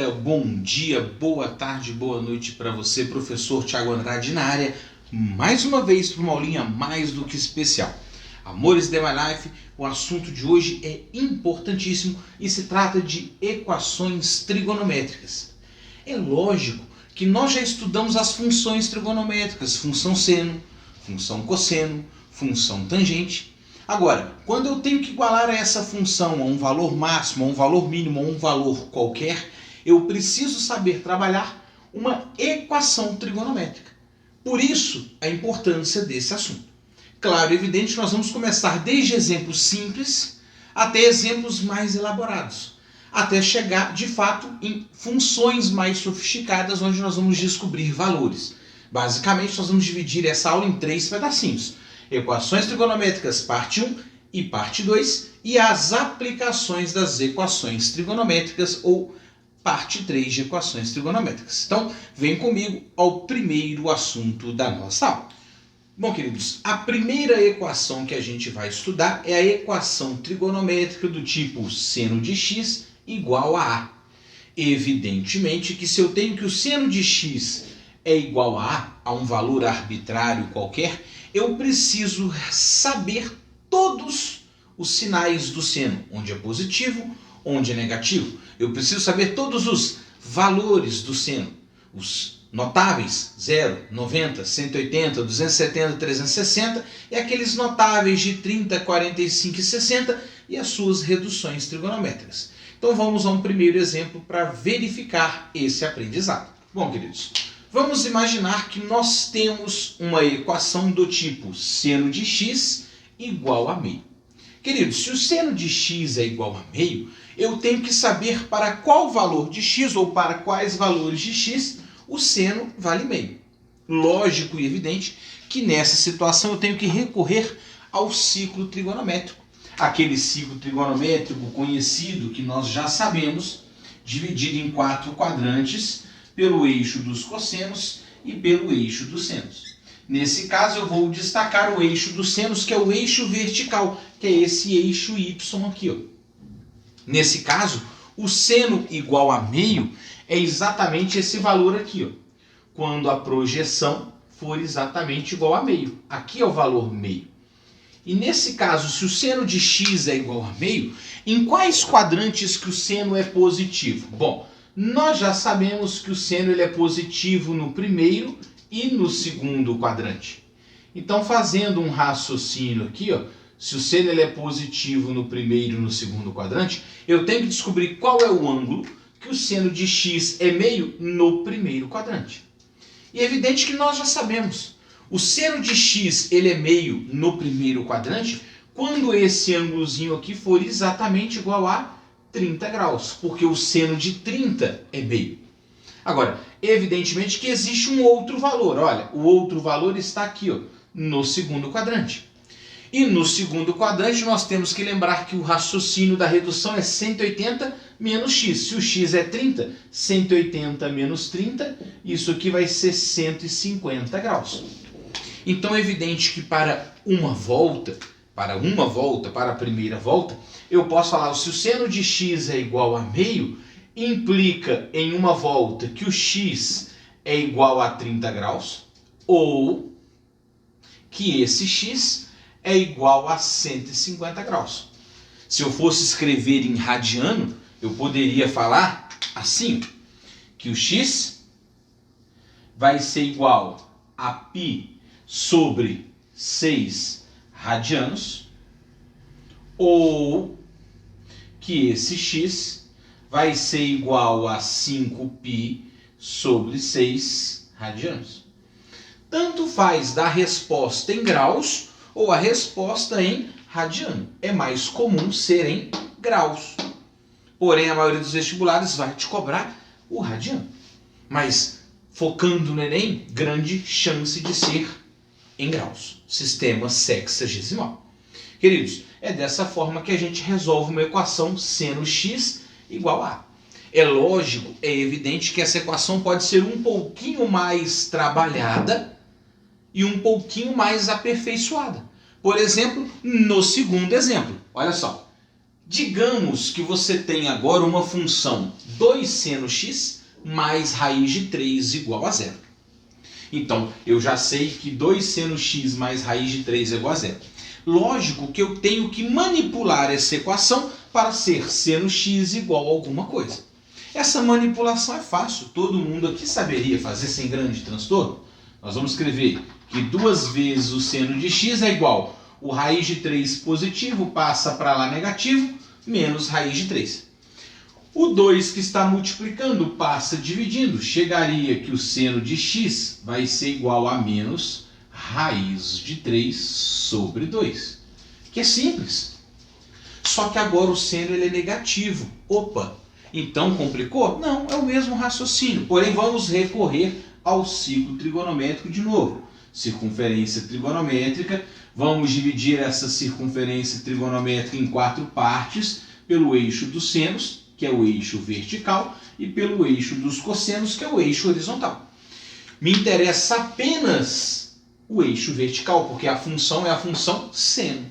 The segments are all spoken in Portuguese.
Olha, bom dia, boa tarde, boa noite para você, professor Thiago Andrade na área, mais uma vez para uma aulinha mais do que especial. Amores de My Life, o assunto de hoje é importantíssimo e se trata de equações trigonométricas. É lógico que nós já estudamos as funções trigonométricas, função seno, função cosseno, função tangente. Agora, quando eu tenho que igualar essa função a um valor máximo, a um valor mínimo, a um valor qualquer, eu preciso saber trabalhar uma equação trigonométrica. Por isso, a importância desse assunto. Claro, é evidente que nós vamos começar desde exemplos simples até exemplos mais elaborados, até chegar, de fato, em funções mais sofisticadas, onde nós vamos descobrir valores. Basicamente, nós vamos dividir essa aula em 3 pedacinhos. Equações trigonométricas, parte 1 e parte 2, e as aplicações das equações trigonométricas, ou parte 3 de equações trigonométricas. Então, vem comigo ao primeiro assunto da nossa aula. Bom, queridos, a primeira equação que a gente vai estudar é a equação trigonométrica do tipo seno de x igual a A. Evidentemente que se eu tenho que o seno de x é igual a um valor arbitrário qualquer, eu preciso saber todos os sinais do seno, onde é positivo, onde é negativo. Eu preciso saber todos os valores do seno, os notáveis, 0, 90, 180, 270, 360, e aqueles notáveis de 30, 45 e 60 e as suas reduções trigonométricas. Então vamos a um primeiro exemplo para verificar esse aprendizado. Bom, queridos, vamos imaginar que nós temos uma equação do tipo seno de x igual a meio. Queridos, se o seno de x é igual a meio, eu tenho que saber para qual valor de x ou para quais valores de x o seno vale meio. Lógico e evidente que nessa situação eu tenho que recorrer ao ciclo trigonométrico. Aquele ciclo trigonométrico conhecido que nós já sabemos, dividido em 4 quadrantes, pelo eixo dos cossenos e pelo eixo dos senos. Nesse caso eu vou destacar o eixo dos senos, que é o eixo vertical, que é esse eixo y aqui, ó. Nesse caso, o seno igual a meio é exatamente esse valor aqui, ó, quando a projeção for exatamente igual a meio. Aqui é o valor meio. E nesse caso, se o seno de x é igual a meio, em quais quadrantes que o seno é positivo? Bom, nós já sabemos que o seno ele é positivo no primeiro e no segundo quadrante. Então, fazendo um raciocínio aqui, ó, se o seno ele é positivo no primeiro e no segundo quadrante, eu tenho que descobrir qual é o ângulo que o seno de x é meio no primeiro quadrante. E é evidente que nós já sabemos. O seno de x ele é meio no primeiro quadrante quando esse ângulozinho aqui for exatamente igual a 30 graus, porque o seno de 30 é meio. Agora, evidentemente que existe um outro valor. Olha, o outro valor está aqui, ó, no segundo quadrante. E no segundo quadrante nós temos que lembrar que o raciocínio da redução é 180 menos x. Se o x é 30, 180 menos 30, isso aqui vai ser 150 graus. Então é evidente que para a primeira volta, eu posso falar, se o seno de x é igual a meio, implica em uma volta que o x é igual a 30 graus, ou que esse x é igual a 150 graus. Se eu fosse escrever em radiano, eu poderia falar assim, que o x vai ser igual a π sobre 6 radianos, ou que esse x vai ser igual a 5π sobre 6 radianos. Tanto faz dar resposta em graus ou a resposta em radiano. É mais comum ser em graus. Porém, a maioria dos vestibulares vai te cobrar o radiano. Mas, focando no Enem, grande chance de ser em graus. Sistema sexagesimal. Queridos, é dessa forma que a gente resolve uma equação seno x igual a A. É lógico, é evidente que essa equação pode ser um pouquinho mais trabalhada e um pouquinho mais aperfeiçoada. Por exemplo, no segundo exemplo, olha só, Digamos que você tem agora uma função 2 seno x mais raiz de 3 igual a zero. Então, eu já sei que 2 seno x mais raiz de 3 é igual a zero. Lógico que eu tenho que manipular essa equação para ser seno x igual a alguma coisa. Essa manipulação é fácil, todo mundo aqui saberia fazer sem grande transtorno. Nós vamos escrever que 2 vezes o seno de x é igual o raiz de 3 positivo passa para lá negativo, menos raiz de 3. O 2 que está multiplicando passa dividindo. Chegaria que o seno de x vai ser igual a menos raiz de 3 sobre 2. Que é simples. Só que agora o seno ele é negativo. Opa! Então complicou? Não, é o mesmo raciocínio. Porém, vamos recorrer ao ciclo trigonométrico de novo. Circunferência trigonométrica. Vamos dividir essa circunferência trigonométrica em 4 partes pelo eixo dos senos, que é o eixo vertical, e pelo eixo dos cossenos, que é o eixo horizontal. Me interessa apenas o eixo vertical, porque a função é a função seno.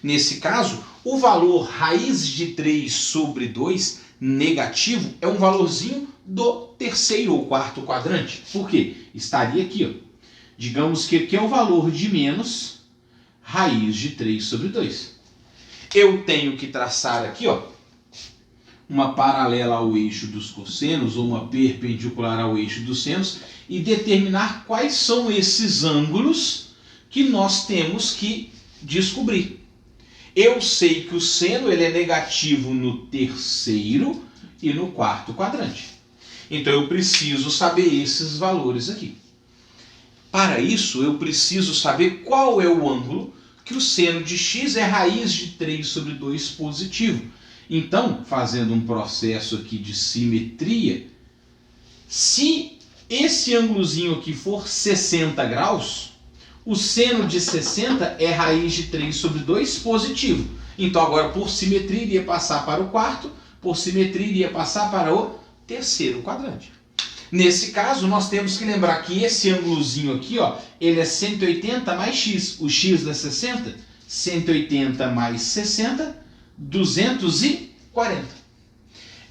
Nesse caso, o valor raiz de 3 sobre 2 negativo é um valorzinho do terceiro ou quarto quadrante. Por quê? Estaria aqui, ó. Digamos que aqui é o valor de menos raiz de 3 sobre 2. Eu tenho que traçar aqui, ó, uma paralela ao eixo dos cossenos ou uma perpendicular ao eixo dos senos e determinar quais são esses ângulos que nós temos que descobrir. Eu sei que o seno ele é negativo no terceiro e no quarto quadrante. Então eu preciso saber esses valores aqui. Para isso eu preciso saber qual é o ângulo que o seno de x é raiz de 3 sobre 2 positivo. Então, fazendo um processo aqui de simetria, se esse ângulozinho aqui for 60 graus, o seno de 60 é raiz de 3 sobre 2 positivo. Então agora por simetria iria passar para o quarto, por simetria iria passar para o terceiro quadrante. Nesse caso nós temos que lembrar que esse ângulozinho aqui, ó, ele é 180 mais x. O x da 60, 180 mais 60, 240.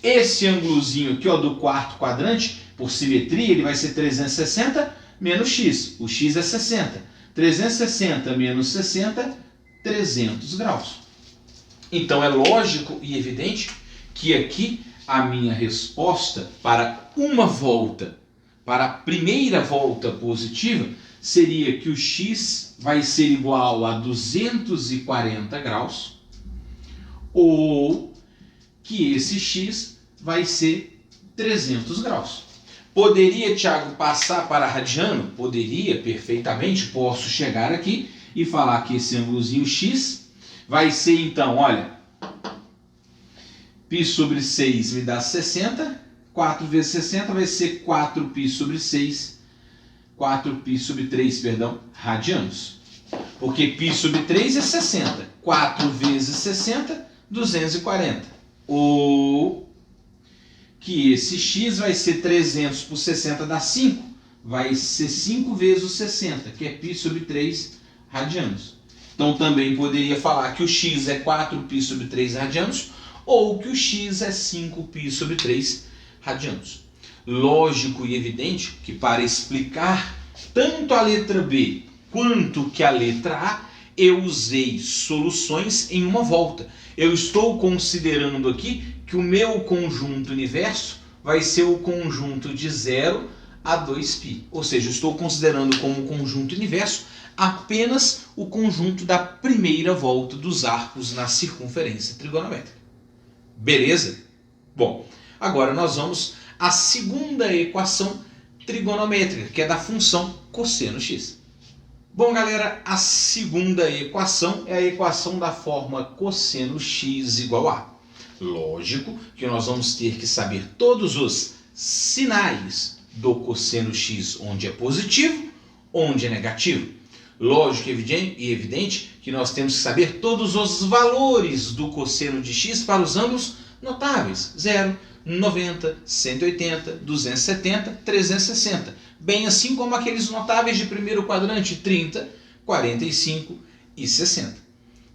Esse ângulozinho aqui, ó, do quarto quadrante, por simetria, ele vai ser 360 menos x. O x é 60. 360 menos 60, 300 graus. Então é lógico e evidente que aqui a minha resposta para uma volta, para a primeira volta positiva, seria que o x vai ser igual a 240 graus, ou que esse x vai ser 300 graus. Poderia, Thiago, passar para radiano? Poderia, perfeitamente. Posso chegar aqui e falar que esse ângulozinho x vai ser, então, olha, π sobre 6 me dá 60, 4 vezes 60 vai ser 4π sobre 6, 4π sobre 3, perdão, radianos. Porque π sobre 3 é 60, 4 vezes 60, 240. Ou que esse x vai ser 300 por 60 dá 5, vai ser 5 vezes o 60, que é π sobre 3 radianos. Então também poderia falar que o x é 4π sobre 3 radianos, ou que o x é 5π sobre 3 radianos. Lógico e evidente que para explicar tanto a letra B quanto que a letra A, eu usei soluções em uma volta. Eu estou considerando aqui que o meu conjunto universo vai ser o conjunto de 0 a 2π. Ou seja, eu estou considerando como conjunto universo apenas o conjunto da primeira volta dos arcos na circunferência trigonométrica. Beleza? Bom, agora nós vamos à segunda equação trigonométrica, que é da função cosseno x. Bom, galera, a segunda equação é a equação da forma cosseno x igual a. Lógico que nós vamos ter que saber todos os sinais do cosseno x, onde é positivo, onde é negativo. Lógico e evidente que nós temos que saber todos os valores do cosseno de x para os ângulos notáveis. 0, 90, 180, 270, 360. Bem assim como aqueles notáveis de primeiro quadrante, 30, 45 e 60.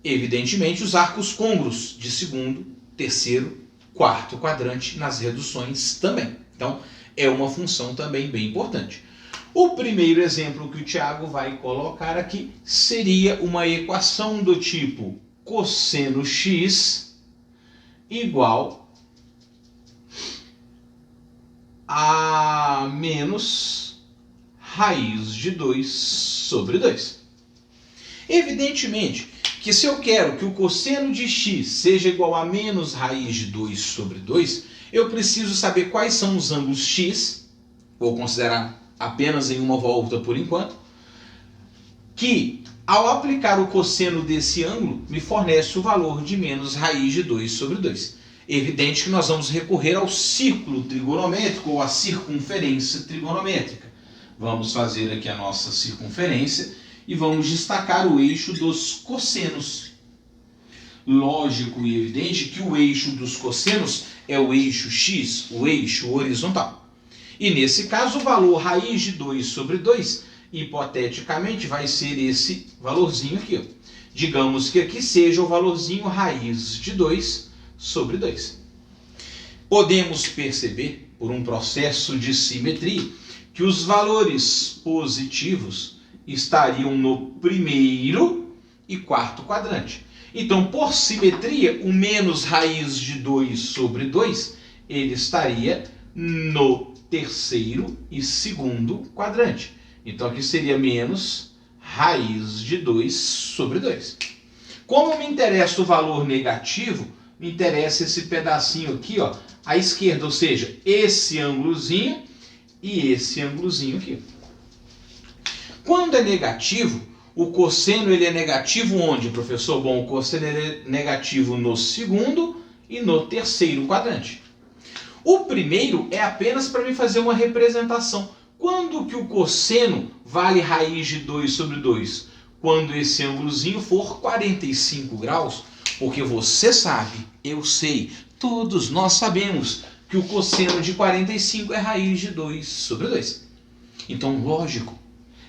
Evidentemente, os arcos côngruos de segundo, terceiro, quarto quadrante nas reduções também. Então, é uma função também bem importante. O primeiro exemplo que o Tiago vai colocar aqui seria uma equação do tipo cosseno x igual a menos raiz de 2 sobre 2. Evidentemente que se eu quero que o cosseno de x seja igual a menos raiz de 2 sobre 2, eu preciso saber quais são os ângulos x, vou considerar apenas em uma volta por enquanto, que ao aplicar o cosseno desse ângulo me fornece o valor de menos raiz de 2 sobre 2. Evidente que nós vamos recorrer ao círculo trigonométrico ou à circunferência trigonométrica. Vamos fazer aqui a nossa circunferência e vamos destacar o eixo dos cossenos. Lógico e evidente que o eixo dos cossenos é o eixo x, o eixo horizontal. E nesse caso o valor raiz de 2 sobre 2, hipoteticamente, vai ser esse valorzinho aqui. Ó. Digamos que aqui seja o valorzinho raiz de 2 sobre 2. Podemos perceber, por um processo de simetria, que os valores positivos estariam no primeiro e quarto quadrante. Então, por simetria, o menos raiz de 2 sobre 2, ele estaria no terceiro e segundo quadrante. Então, aqui seria menos raiz de 2 sobre 2. Como me interessa o valor negativo, me interessa esse pedacinho aqui, ó, à esquerda, ou seja, esse ângulozinho e esse ângulozinho aqui. Quando é negativo, o cosseno ele é negativo onde, professor? Bom, o cosseno ele é negativo no segundo e no terceiro quadrante. O primeiro é apenas para me fazer uma representação. Quando que o cosseno vale raiz de 2 sobre 2? Quando esse ângulozinho for 45 graus. Porque você sabe, eu sei, todos nós sabemos que o cosseno de 45 é raiz de 2 sobre 2. Então, lógico,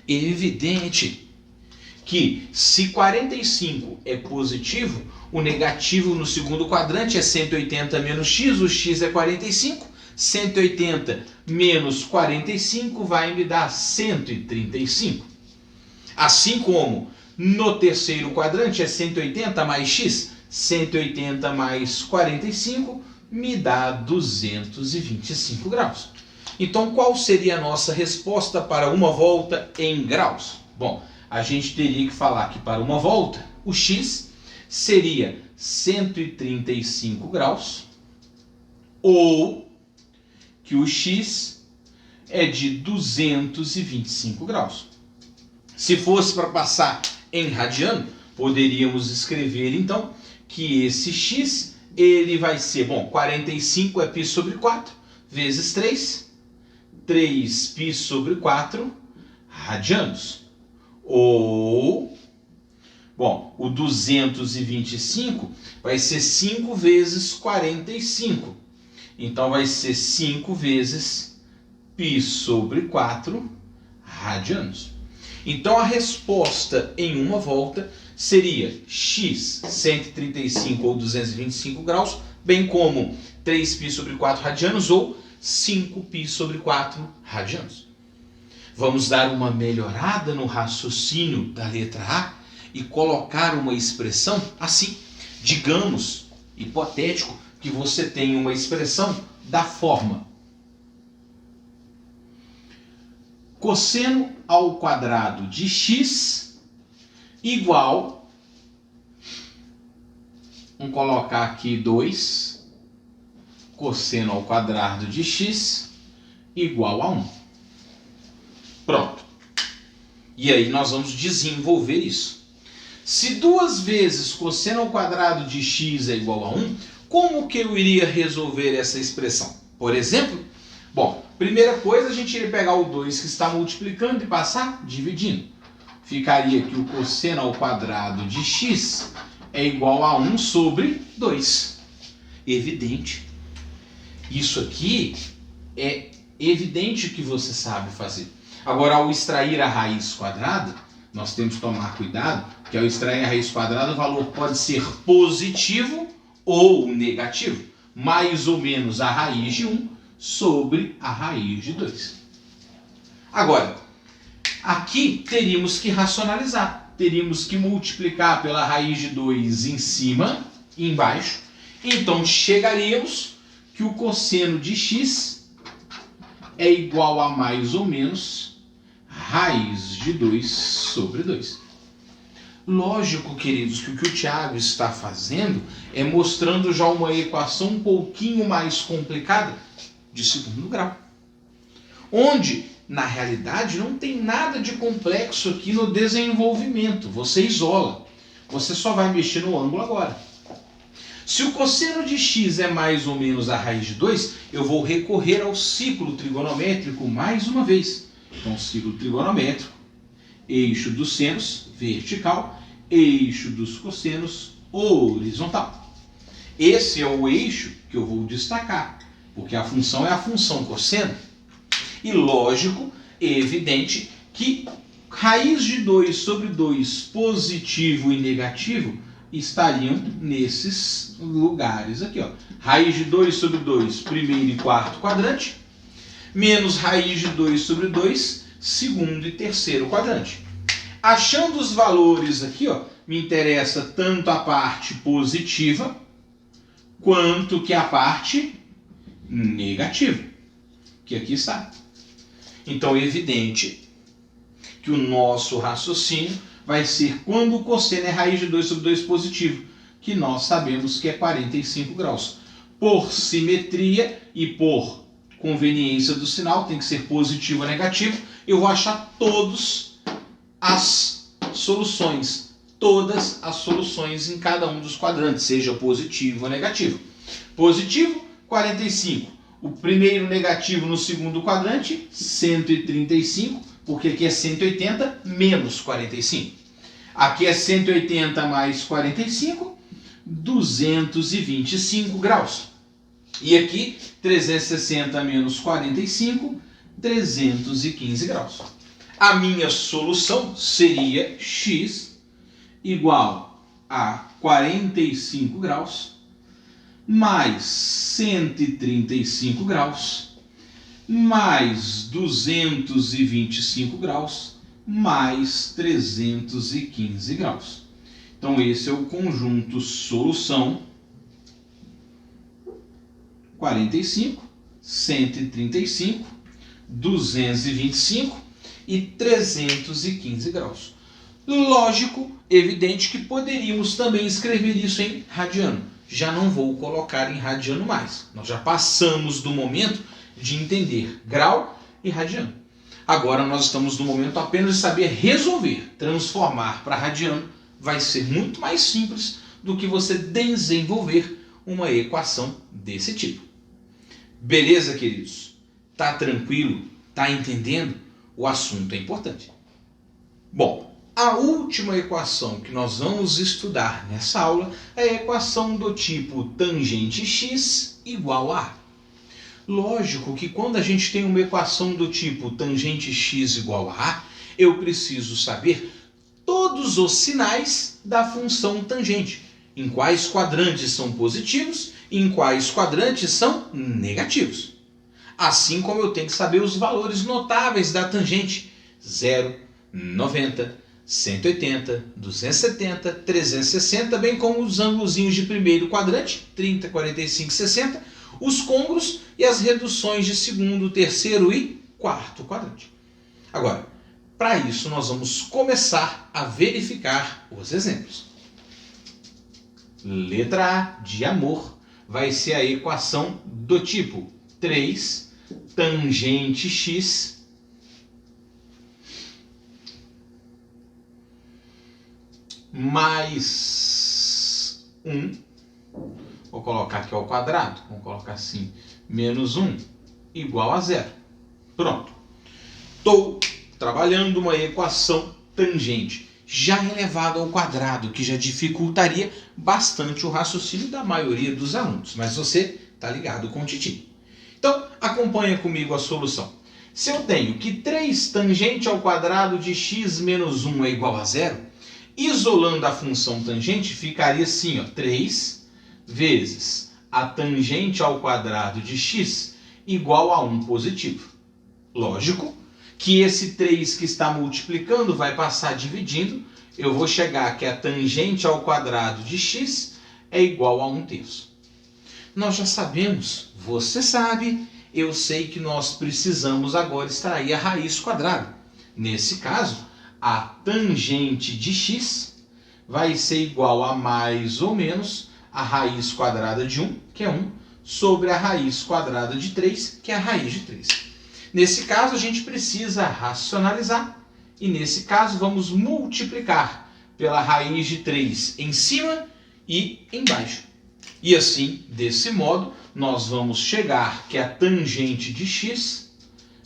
evidente que se 45 é positivo, o negativo no segundo quadrante é 180 menos x, o x é 45, 180 menos 45 vai me dar 135. Assim como no terceiro quadrante é 180 mais x, 180 mais 45 me dá 225 graus. Então, qual seria a nossa resposta para uma volta em graus? Bom, a gente teria que falar que para uma volta, o x seria 135 graus, ou que o x é de 225 graus. Se fosse para passar em radiano, poderíamos escrever então que esse x ele vai ser, bom, 45 é π sobre 4 vezes 3, 3π sobre 4 radianos. Ou, bom, o 225 vai ser 5 vezes 45. Então vai ser 5 vezes π sobre 4 radianos. Então a resposta em uma volta seria x 135 ou 225 graus, bem como 3π sobre 4 radianos ou 5π sobre 4 radianos. Vamos dar uma melhorada no raciocínio da letra A e colocar uma expressão assim. Digamos, hipotético, que você tem uma expressão da forma cosseno ao quadrado de x igual, vamos colocar aqui 2, cosseno ao quadrado de x igual a 1. Pronto. E aí nós vamos desenvolver isso. Se 2 vezes cosseno ao quadrado de x é igual a 1, como que eu iria resolver essa expressão? Por exemplo, bom, primeira coisa, a gente iria pegar o 2 que está multiplicando e passar dividindo. Ficaria que o cosseno ao quadrado de x é igual a 1 sobre 2. Evidente. Isso aqui é evidente que você sabe fazer. Agora, ao extrair a raiz quadrada, nós temos que tomar cuidado, que ao extrair a raiz quadrada o valor pode ser positivo ou negativo, mais ou menos a raiz de 1 sobre a raiz de 2. Agora, aqui teríamos que racionalizar, teríamos que multiplicar pela raiz de 2 em cima e embaixo, então chegaríamos que o cosseno de x é igual a mais ou menos raiz de 2 sobre 2. Lógico, queridos, que o que o Thiago está fazendo é mostrando já uma equação um pouquinho mais complicada de segundo grau, onde, na realidade, não tem nada de complexo aqui no desenvolvimento. Você isola, você só vai mexer no ângulo agora. Se o cosseno de x é mais ou menos a raiz de 2, eu vou recorrer ao ciclo trigonométrico mais uma vez. Então, ciclo trigonométrico, eixo dos senos, vertical, eixo dos cossenos, horizontal. Esse é o eixo que eu vou destacar, porque a função é a função cosseno. E lógico, evidente, que raiz de 2 sobre 2 positivo e negativo estariam nesses lugares aqui, ó. Raiz de 2 sobre 2, primeiro e quarto quadrante, menos raiz de 2 sobre 2, segundo e terceiro quadrante. Achando os valores aqui, ó, me interessa tanto a parte positiva quanto que a parte negativa, que aqui está. Então é evidente que o nosso raciocínio vai ser quando o cosseno é raiz de 2 sobre 2 positivo, que nós sabemos que é 45 graus. Por simetria e por conveniência do sinal, tem que ser positivo ou negativo, eu vou achar todas as soluções em cada um dos quadrantes, seja positivo ou negativo. Positivo, 45. O primeiro negativo no segundo quadrante, 135, porque aqui é 180 menos 45. Aqui é 180 mais 45, 225 graus. E aqui, 360 menos 45, 315 graus. A minha solução seria x igual a 45 graus mais 135 graus mais 225 graus mais 315 graus. Então esse é o conjunto solução 45, 135, 225 e 315 graus. Lógico, evidente que poderíamos também escrever isso em radiano. Já não vou colocar em radiano mais. Nós já passamos do momento de entender grau e radiano. Agora nós estamos no momento apenas de saber resolver. Transformar para radiano vai ser muito mais simples do que você desenvolver uma equação desse tipo. Beleza, queridos? Tá tranquilo? Tá entendendo? O assunto é importante. Bom, a última equação que nós vamos estudar nessa aula é a equação do tipo tangente x igual a A. Lógico que quando a gente tem uma equação do tipo tangente x igual a A, eu preciso saber todos os sinais da função tangente. Em quais quadrantes são positivos e em quais quadrantes são negativos. Assim como eu tenho que saber os valores notáveis da tangente. 0, 90, 180, 270, 360, bem como os ângulozinhos de primeiro quadrante, 30, 45, 60, os côngruos e as reduções de segundo, terceiro e quarto quadrante. Agora, para isso nós vamos começar a verificar os exemplos. Letra A de amor vai ser a equação do tipo 3 tangente x mais 1, vou colocar aqui ao quadrado, vamos colocar assim, menos 1, igual a 0. Pronto. Estou trabalhando uma equação tangente, já elevada ao quadrado, que já dificultaria bastante o raciocínio da maioria dos alunos, mas você está ligado com o Titi. Então, acompanha comigo a solução. Se eu tenho que 3 tangente ao quadrado de x menos 1 é igual a 0, isolando a função tangente, ficaria assim, ó, 3 vezes a tangente ao quadrado de x igual a 1 positivo. Lógico que esse 3 que está multiplicando vai passar dividindo. Eu vou chegar que a tangente ao quadrado de x é igual a 1/3. Nós já sabemos, você sabe, eu sei que nós precisamos agora extrair a raiz quadrada. Nesse caso, a tangente de x vai ser igual a mais ou menos a raiz quadrada de 1, que é 1, sobre a raiz quadrada de 3, que é a raiz de 3. Nesse caso, a gente precisa racionalizar, e nesse caso vamos multiplicar pela raiz de 3 em cima e embaixo. E assim, desse modo, nós vamos chegar que a tangente de x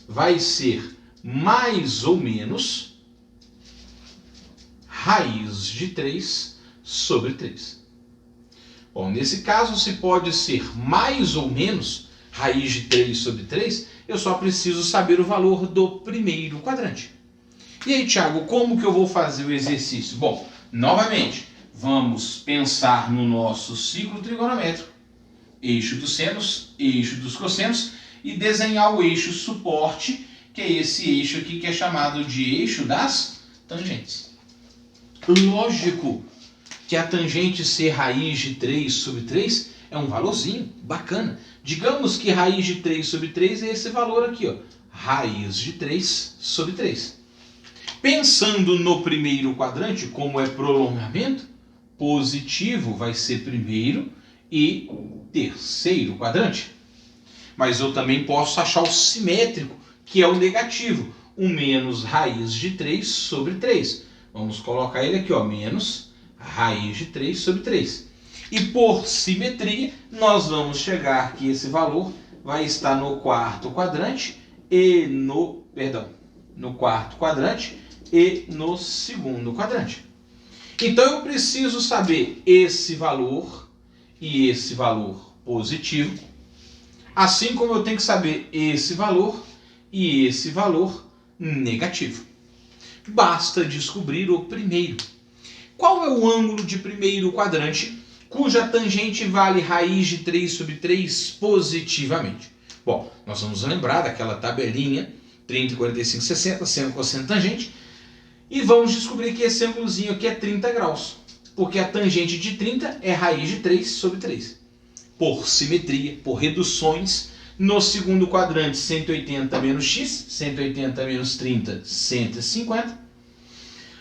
vai ser mais ou menos raiz de 3 sobre 3. Bom, nesse caso, se pode ser mais ou menos raiz de 3 sobre 3, eu só preciso saber o valor do primeiro quadrante. E aí, Thiago, como que eu vou fazer o exercício? Bom, novamente, vamos pensar no nosso ciclo trigonométrico, eixo dos senos, eixo dos cossenos, e desenhar o eixo suporte, que é esse eixo aqui que é chamado de eixo das tangentes. Lógico que a tangente ser raiz de 3 sobre 3 é um valorzinho bacana. Digamos que raiz de 3 sobre 3 é esse valor aqui, ó, raiz de 3 sobre 3. Pensando no primeiro quadrante, como é prolongamento, positivo vai ser primeiro e terceiro quadrante. Mas eu também posso achar o simétrico, que é o negativo, o menos raiz de 3 sobre 3. Vamos colocar ele aqui, ó, menos raiz de 3 sobre 3. E por simetria, nós vamos chegar que esse valor vai estar no quarto quadrante e no quarto quadrante e no segundo quadrante. Então eu preciso saber esse valor e esse valor positivo, assim como eu tenho que saber esse valor e esse valor negativo. Basta descobrir o primeiro. Qual é o ângulo de primeiro quadrante cuja tangente vale raiz de 3 sobre 3 positivamente? Bom, nós vamos lembrar daquela tabelinha 30, 45, 60, seno, cosseno, tangente, e vamos descobrir que esse ângulozinho aqui é 30 graus, porque a tangente de 30 é raiz de 3 sobre 3. Por simetria, por reduções, no segundo quadrante 180 menos x, 180 menos 30, 150.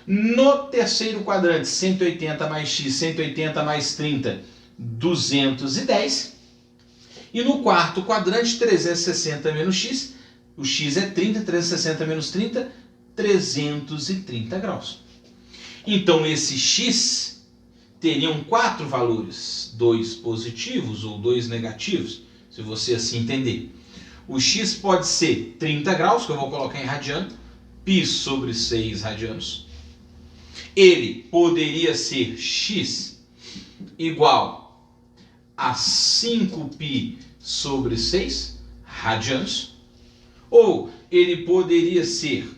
No terceiro quadrante, 180 mais x, 180 mais 30, 210. E no quarto quadrante, 360 menos x, o x é 30, 360 menos 30, 330 graus. Então, esse x teriam 4 valores, 2 positivos ou 2 negativos, se você assim entender. O x pode ser 30 graus, que eu vou colocar em radiano, π sobre 6 radianos. Ele poderia ser x igual a 5π sobre 6 radianos, ou ele poderia ser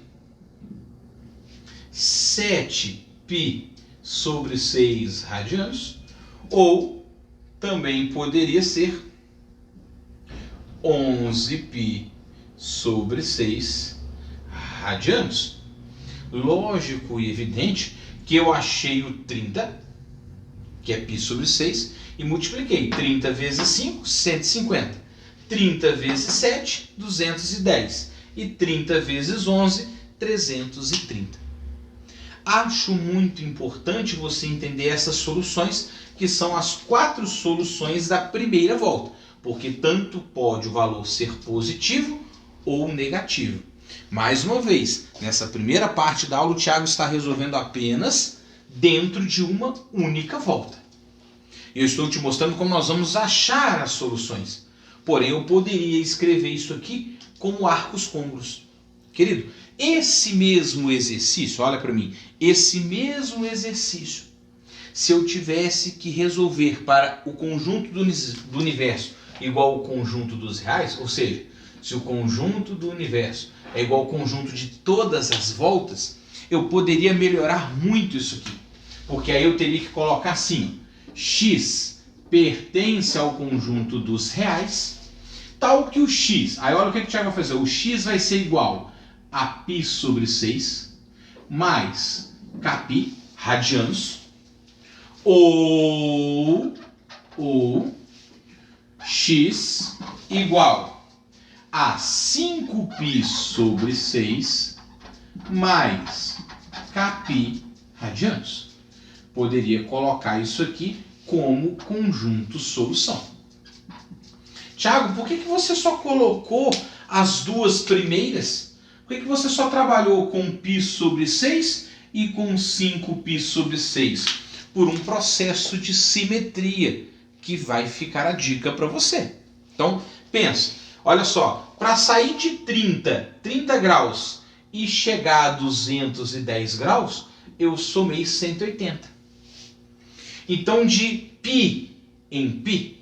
7π sobre 6 radianos, ou também poderia ser 11π sobre 6 radianos. Lógico e evidente que eu achei o 30, que é π sobre 6, e multipliquei 30 vezes 5, 150. 30 vezes 7, 210. E 30 vezes 11, 330. Acho muito importante você entender essas soluções, que são as 4 soluções da primeira volta, porque tanto pode o valor ser positivo ou negativo. Mais uma vez, nessa primeira parte da aula, o Thiago está resolvendo apenas dentro de uma única volta. Eu estou te mostrando como nós vamos achar as soluções. Porém, eu poderia escrever isso aqui como arcos côncavos. Querido, esse mesmo exercício, olha para mim, esse mesmo exercício, se eu tivesse que resolver para o conjunto do universo igual ao conjunto dos reais, ou seja, se o conjunto do universo é igual ao conjunto de todas as voltas, eu poderia melhorar muito isso aqui. Porque aí eu teria que colocar assim, x pertence ao conjunto dos reais, tal que o x, aí olha o que o Thiago vai fazer, o x vai ser igual a π sobre 6, mais kπ, radianos, ou x igual a 5π sobre 6 mais kπ radianos. Poderia colocar isso aqui como conjunto solução. Tiago, por que você só colocou as duas primeiras? Por que você só trabalhou com π sobre 6 e com 5π sobre 6? Por um processo de simetria, que vai ficar a dica para você. Então, pensa, olha só, para sair de 30 graus e chegar a 210 graus, eu somei 180. Então, de π em π,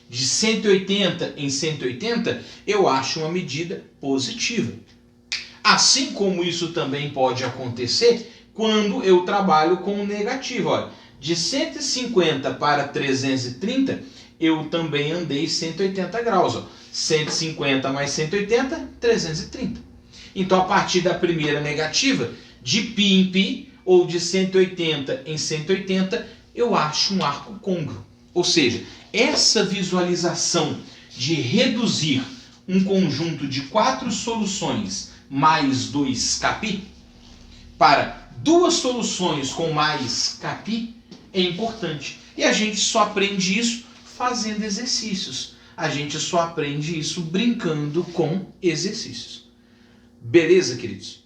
de 180 em 180, eu acho uma medida positiva. Assim como isso também pode acontecer quando eu trabalho com o negativo. Olha, de 150 para 330, eu também andei 180 graus. Ó. 150 mais 180, 330. Então, a partir da primeira negativa, de π em π, ou de 180 em 180, eu acho um arco côncavo. Ou seja, essa visualização de reduzir um conjunto de 4 soluções mais 2 kπ para 2 soluções com mais kπ é importante. E a gente só aprende isso fazendo exercícios. A gente só aprende isso brincando com exercícios. Beleza, queridos?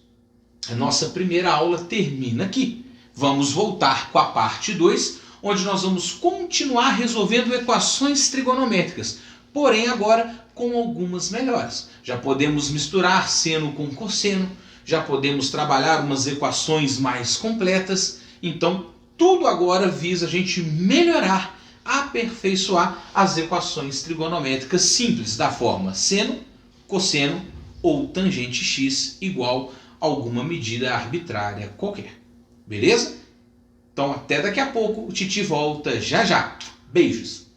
A nossa primeira aula termina aqui. Vamos voltar com a parte 2, onde nós vamos continuar resolvendo equações trigonométricas, porém agora com algumas melhoras. Já podemos misturar seno com cosseno, já podemos trabalhar umas equações mais completas, então tudo agora visa a gente melhorar, aperfeiçoar as equações trigonométricas simples, da forma seno, cosseno ou tangente x igual a alguma medida arbitrária qualquer. Beleza? Então até daqui a pouco, o Titi volta já já. Beijos!